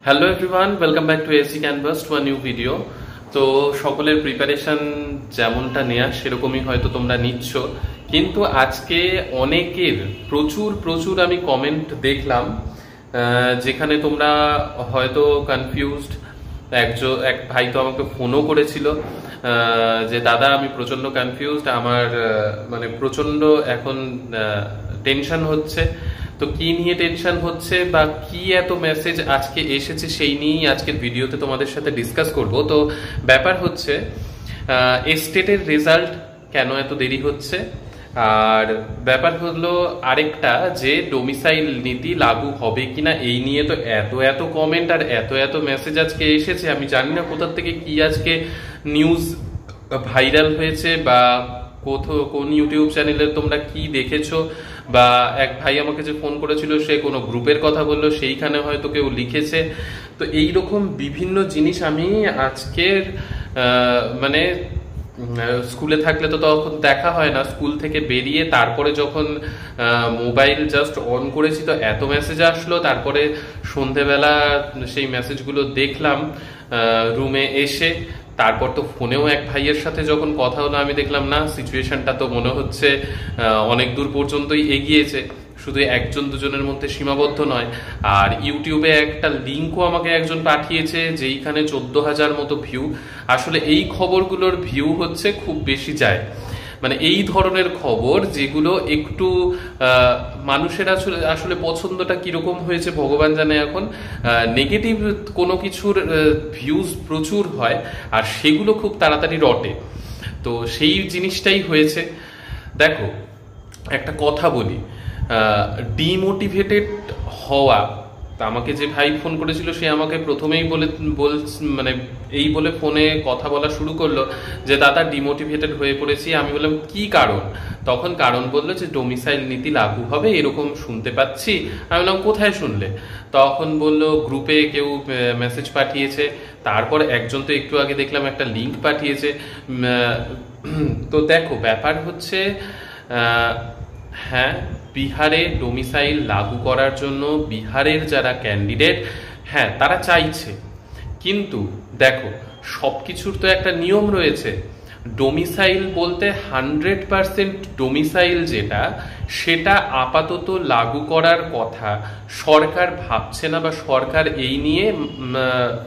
Hello everyone, welcome back to AC canvas to a new video. তো সকলের preparation যেমনটা নেয়া সেরকমই হয়তো তোমরা নিচ্ছ, কিন্তু আজকে অনেকের প্রচুর আমি কমেন্ট দেখলাম যেখানে তোমরা হয়তো কনফিউজড। এক ভাই তো আমাকে ফোনও করেছিল যে দাদা আমি প্রচন্ড কনফিউজড, আমার মানে প্রচন্ড এখন টেনশন হচ্ছে। তো কি নিয়ে টেনশন হচ্ছে বা কি এত মেসেজ আজকে এসেছে সেই নিয়েই আজকের ভিডিওতে তোমাদের সাথে ডিসকাস করব। তো ব্যাপার হচ্ছে এস্টেটের রেজাল্ট কেন এত দেরি হচ্ছে, আর ব্যাপার হলো আরেকটা যে ডোমিসাইল নীতি লাগু হবে কিনা এই নিয়ে তো এত কমেন্ট আর এত মেসেজ আজকে এসেছে। আমি জানি না কোথা থেকে কি আজকে নিউজ ভাইরাল হয়েছে বা কোন ইউটিউব চ্যানেলে তোমরা কি দেখেছো, বা এক ভাই আমাকে যে ফোন করেছিল সে কোনো গ্রুপের কথা বললো, সেইখানে হয়তো কেউ লিখেছে। তো এইরকম বিভিন্ন জিনিস আমি আজকের মানে স্কুলে থাকলে তো তখন দেখা হয় না, স্কুল থেকে বেরিয়ে তারপরে যখন মোবাইল জাস্ট অন করেছি তো এত মেসেজ আসলো। তারপরে সন্ধেবেলা সেই মেসেজগুলো দেখলাম রুমে এসে। তারপর তো ফোনেও এক ভাইয়ের সাথে যখন কথা হলো আমি দেখলাম না, সিচুয়েশনটা তো মনে হচ্ছে অনেক দূর পর্যন্তই এগিয়েছে, শুধু একজন দুজনের মধ্যে সীমাবদ্ধ নয়। আর ইউটিউবে একটা লিঙ্কও আমাকে একজন পাঠিয়েছে যেইখানে 14,000 মতো ভিউ। আসলে এই খবরগুলোর ভিউ হচ্ছে খুব বেশি যায়, মানে এই ধরনের খবর যেগুলো একটু মানুষের আসলে পছন্দটা কিরকম হয়েছে ভগবান জানে। এখন নেগেটিভ কোনো কিছুর ভিউজ প্রচুর হয় আর সেগুলো খুব তাড়াতাড়ি রটে। তো সেই জিনিসটাই হয়েছে। দেখো একটা কথা বলি, ডিমোটিভেটেড হওয়া, আমাকে যে ভাই ফোন করেছিল সে আমাকে প্রথমেই মানে এই বলে ফোনে কথা বলা শুরু করলো যে দাদা ডিমোটিভেটেড হয়ে পড়েছি। আমি বললাম কি কারণ? তখন কারণ বললো যে ডোমিসাইল নীতি লাগু হবে এরকম শুনতে পাচ্ছি। আমি বললাম কোথায় শুনলে? তখন বললো গ্রুপে কেউ মেসেজ পাঠিয়েছে, তারপর একজন তো একটু আগে দেখলাম একটা লিঙ্ক পাঠিয়েছে। তো দেখো ব্যাপার হচ্ছে হ্যাঁ, বিহারে ডোমিসাইল লাগু করার জন্য বিহারের যারা ক্যান্ডিডেট হ্যাঁ তারা চাইছে, কিন্তু দেখো সবকিছুর তো একটা নিয়ম রয়েছে। ডোমিসাইল বলতে 100% ডোমিসাইল যেটা সেটা আপাতত লাগু করার কথা সরকার ভাবছে না, বা সরকার এই নিয়ে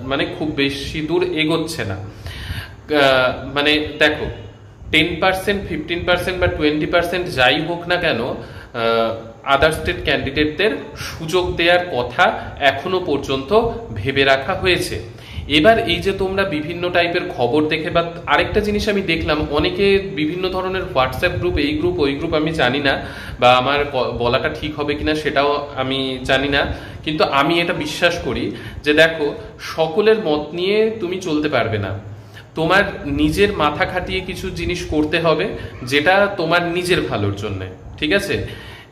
মানে খুব বেশি দূর এগোচ্ছে না। মানে দেখো 10%, 15% বা 20% যাই হোক না কেন আদার স্টেট ক্যান্ডিডেটদের সুযোগ দেওয়ার কথা এখনো পর্যন্ত ভেবে রাখা হয়েছে। এবার এই যে তোমরা বিভিন্ন টাইপের খবর দেখে, বা আরেকটা জিনিস আমি দেখলাম অনেকে বিভিন্ন ধরনের হোয়াটসঅ্যাপ গ্রুপ, এই গ্রুপ ওই গ্রুপ আমি জানি না, বা আমার বলাটা ঠিক হবে কিনা সেটাও আমি জানি না, কিন্তু আমি এটা বিশ্বাস করি যে দেখো সকলের মত নিয়ে তুমি চলতে পারবে না। তোমার নিজের মাথা খাটিয়ে কিছু জিনিস করতে হবে যেটা তোমার নিজের ভালোর জন্য, ঠিক আছে?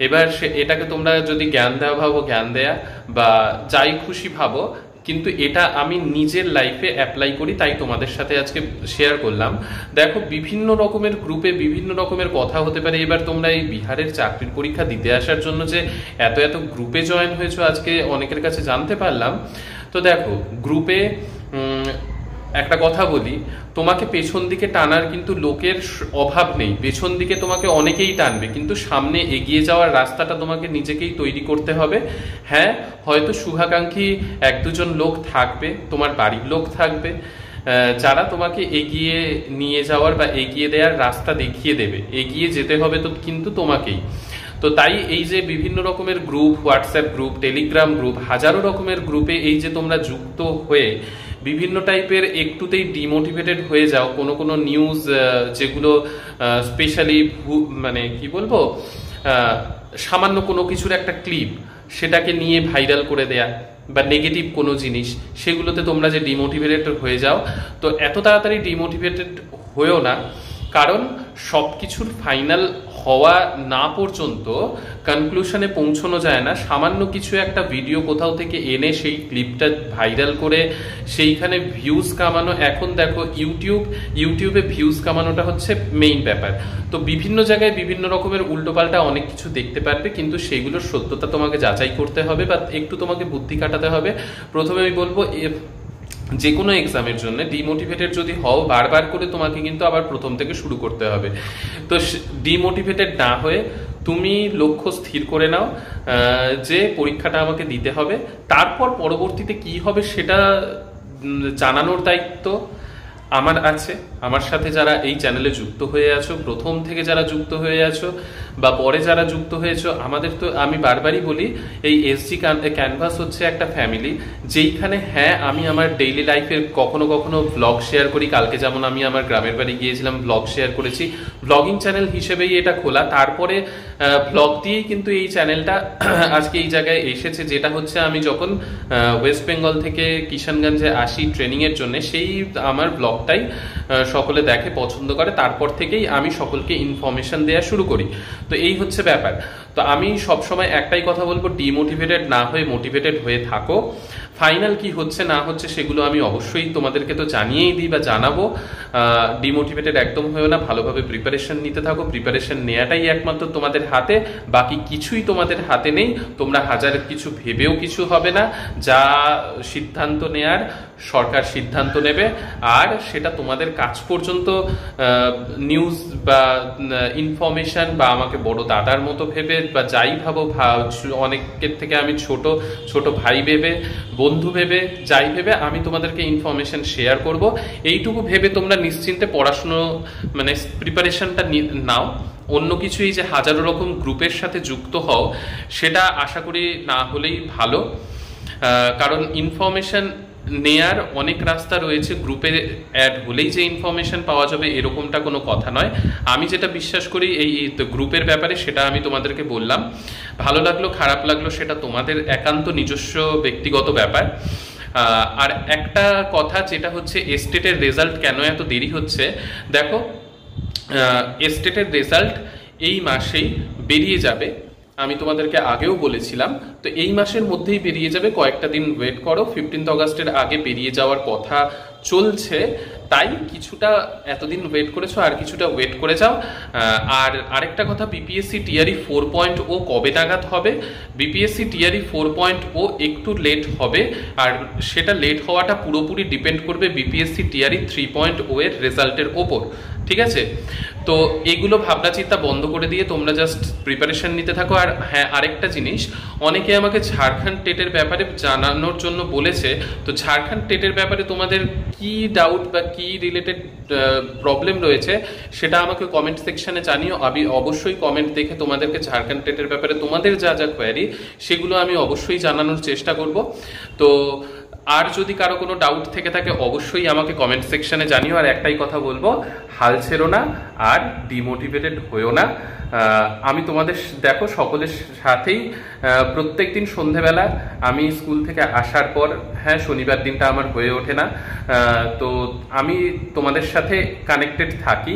এবার এটাকে তোমরা যদি জ্ঞান দেওয়া ভাবো জ্ঞান দেয়া, বা যাই খুশি ভাবো, কিন্তু এটা আমি নিজের লাইফে অ্যাপ্লাই করি তাই তোমাদের সাথে আজকে শেয়ার করলাম। দেখো বিভিন্ন রকমের গ্রুপে বিভিন্ন রকমের কথা হতে পারে। এবার তোমরা এই বিহারের চাকরির পরীক্ষা দিতে আসার জন্য যে এত গ্রুপে জয়েন হয়েছো আজকে অনেকের কাছে জানতে পারলাম। তো দেখো গ্রুপে একটা কথা বলি, তোমাকে পেছন দিকে টানার কিন্তু লোকের অভাব নেই, পেছন দিকে তোমাকে অনেকেই টানবে, কিন্তু সামনে এগিয়ে যাওয়ার রাস্তাটা তোমাকে নিজেকেই তৈরি করতে হবে। হ্যাঁ হয়তো শুভাকাঙ্ক্ষী এক দুজন লোক থাকবে, তোমার বাড়ির লোক থাকবে যারা তোমাকে এগিয়ে নিয়ে যাওয়ার বা এগিয়ে দেওয়ার রাস্তা দেখিয়ে দেবে, এগিয়ে যেতে হবে তো কিন্তু তোমাকেই। তো তাই এই যে বিভিন্ন রকমের group, WhatsApp group, Telegram group, হাজারো রকমের গ্রুপে এই যে তোমরা যুক্ত হয়ে বিভিন্ন টাইপের একটুতেই ডিমোটিভেটেড হয়ে যাও, কোনো নিউজ যেগুলো স্পেশালি মানে কি বলবো সামান্য কোনো কিছুর একটা ক্লিপ সেটাকে নিয়ে ভাইরাল করে দেয়া, বা নেগেটিভ কোনো জিনিস সেগুলোতে তোমরা যে ডিমোটিভেটেড হয়ে যাও, তো এত তাড়াতাড়ি ডিমোটিভেটেড হয়েও না। কারণ সবকিছুর ফাইনাল হওয়া না পর্যন্ত কনক্লুশনে পৌঁছানো যায় না। সামান্য কিছু একটা ভিডিও কোথাও থেকে এনে সেই ক্লিপটা ভাইরাল করে সেইখানে ভিউজ কামানো, এখন দেখো ইউটিউবে ভিউজ কামানোটা হচ্ছে মেইন ব্যাপার। তো বিভিন্ন জায়গায় বিভিন্ন রকমের উল্টোপাল্টা অনেক কিছু দেখতে পারবে, কিন্তু সেগুলোর সত্যতা তোমাকে যাচাই করতে হবে বা একটু তোমাকে বুদ্ধি কাটাতে হবে। প্রথমে আমি বলবো যে কোনো এক্সামের জন্য ডিমোটিভেটেড যদি হও, বারবার করে তোমাকে কিন্তু আবার প্রথম থেকে শুরু করতে হবে। তো ডিমোটিভেটেড না হয়ে তুমি লক্ষ্য স্থির করে নাও যে পরীক্ষাটা আমাকে দিতে হবে, তারপর পরবর্তীতে কি হবে সেটা জানানোর দায়িত্ব আমার আছে। আমার সাথে যারা এই চ্যানেলে যুক্ত হয়ে আছো, প্রথম থেকে যারা যুক্ত হয়ে আছো বা পরে যারা যুক্ত হয়েছো, আমাদের তো আমি বারবারই বলি এই এসজি ক্যানভাস হচ্ছে একটা ফ্যামিলি, যেইখানে হ্যাঁ আমি আমার ডেইলি লাইফের কখনো কখনো ব্লগ শেয়ার করি। কালকে যেমন আমি আমার গ্রামের বাড়ি গিয়েছিলাম, ব্লগ শেয়ার করেছি, ব্লগিং চ্যানেল হিসেবেই এটা খোলা। তারপরে ব্লগ দিয়েই কিন্তু এই চ্যানেলটা আজকে এই জায়গায় এসেছে, যেটা হচ্ছে আমি যখন ওয়েস্ট বেঙ্গল থেকে কিষানগঞ্জে আসি ট্রেনিংয়ের জন্য, সেই আমার ব্লগটাই সকলে দেখে, পছন্দ করে, তারপর থেকেই আমি সকলকে ইনফরমেশন দেওয়া শুরু করি। তো এই হচ্ছে ব্যাপার। তো আমি সবসময় একটাই কথা বলবো, ডিমোটিভেটেড না হয়ে মোটিভেটেড হয়ে থাকো। ফাইনাল কি হচ্ছে না হচ্ছে সেগুলো আমি অবশ্যই তোমাদেরকে তো জানিয়েই দিই বা জানাবো। ডিমোটিভেটেড একদম হয়েও না, ভালোভাবে প্রিপারেশন নিতে থাকো। প্রিপারেশন নেওয়াটাই একমাত্র তোমাদের হাতে, বাকি কিছুই তোমাদের হাতে নেই। তোমরা হাজার কিছু ভেবেও কিছু হবে না। যা সিদ্ধান্ত নেয়ার সরকার সিদ্ধান্ত নেবে, আর সেটা তোমাদের কাছ পর্যন্ত নিউজ বা ইনফরমেশন বা আমাকে বড় দাদার মতো ভেবে বা যাই ভাবো, অনেকের থেকে আমি ছোট ভাই ভেবে, বন্ধু ভেবে, যাই ভেবে আমি তোমাদেরকে ইনফরমেশন শেয়ার করব। এইটুকু ভেবে তোমরা নিশ্চিন্তে পড়াশুনো মানে প্রিপারেশনটা নাও। অন্য কিছুই যে হাজারো রকম গ্রুপের সাথে যুক্ত হও, সেটা আশা করি না হলেই ভালো। কারণ ইনফরমেশন নেয়ার অনেক রাস্তা রয়েছে, গ্রুপে অ্যাড হলেই যে ইনফরমেশন পাওয়া যাবে এরকমটা কোনো কথা নয়। আমি যেটা বিশ্বাস করি এই গ্রুপের ব্যাপারে, সেটা আমি তোমাদেরকে বললাম। ভালো লাগলো খারাপ লাগলো সেটা তোমাদের একান্ত নিজস্ব ব্যক্তিগত ব্যাপার। আর একটা কথা যেটা হচ্ছে, এস্টেটের রেজাল্ট কেন এত দেরি হচ্ছে, দেখো এস্টেটের রেজাল্ট এই মাসেই বেরিয়ে যাবে। আমি তোমাদেরকে আগেও বলেছিলাম, তো এই মাসের মধ্যেই বেরিয়ে যাবে, কয়েকটা দিন ওয়েট করো। 15 অগাস্টের আগে বেরিয়ে যাওয়ার কথা চলছে, তাই কিছুটা এতদিন ওয়েট করেছো, আর কিছুটা ওয়েট করে যাও। আর আরেকটা কথা, বিপিএসসি টিআরই 4.0 কবে নাগাদ হবে? বিপিএসসি টিআরই 4.0 একটু লেট হবে, আর সেটা লেট হওয়াটা পুরোপুরি ডিপেন্ড করবে বিপিএসসি টিআরই 3.0 এর রেজাল্টের ওপর। ঠিক আছে? তো এগুলো ভাবনা চিন্তা বন্ধ করে দিয়ে তোমরা জাস্ট প্রিপারেশন নিতে থাকো। আর হ্যাঁ, আরেকটা জিনিস, অনেকে আমাকে ঝাড়খণ্ড টেটের ব্যাপারে জানানোর জন্য বলেছে। তো ঝাড়খণ্ড টেটের ব্যাপারে তোমাদের কি ডাউট বা কি রিলেটেড প্রবলেম রয়েছে সেটা আমাকে কমেন্ট সেকশনে জানিও। আমি অবশ্যই কমেন্ট দেখে তোমাদেরকে ঝাড়খণ্ড টেটের ব্যাপারে তোমাদের যা যা কোয়ারি সেগুলো আমি অবশ্যই জানানোর চেষ্টা করব। তো আর যদি কারো কোনো ডাউট থেকে থাকে অবশ্যই আমাকে কমেন্ট সেকশনে জানিও। আর একটাই কথা বলবো, হাল ছেড়ো না আর ডিমোটিভেটেড হয়েও না। আমি তোমাদের দেখো সকলের সাথেই প্রত্যেক দিন সন্ধেবেলা আমি স্কুল থেকে আসার পর, হ্যাঁ শনিবার দিনটা আমার হয়ে ওঠে না, তো আমি তোমাদের সাথে কানেক্টেড থাকি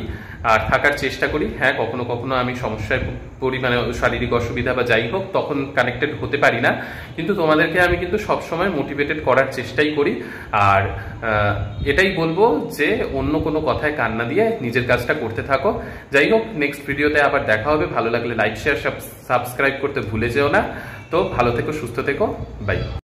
আর থাকার চেষ্টা করি। হ্যাঁ কখনো কখনো আমি সমস্যায় পড়ি, মানে শারীরিক অসুবিধা বা যাই হোক, তখন কানেক্টেড হতে পারি না, কিন্তু তোমাদেরকে আমি কিন্তু সবসময় মোটিভেটেড করার চেষ্টাই করি। আর এটাই বলবো যে অন্য কোনো কথায় কান না দিয়ে নিজের কাজটা করতে থাকো। যাই হোক, নেক্সট ভিডিওতে আবার দেখা হবে। ভালো লাগলে লাইক শেয়ার সাবস্ক্রাইব করতে ভুলে যেও না। তো ভালো থেকো, সুস্থ থেকো, বাই।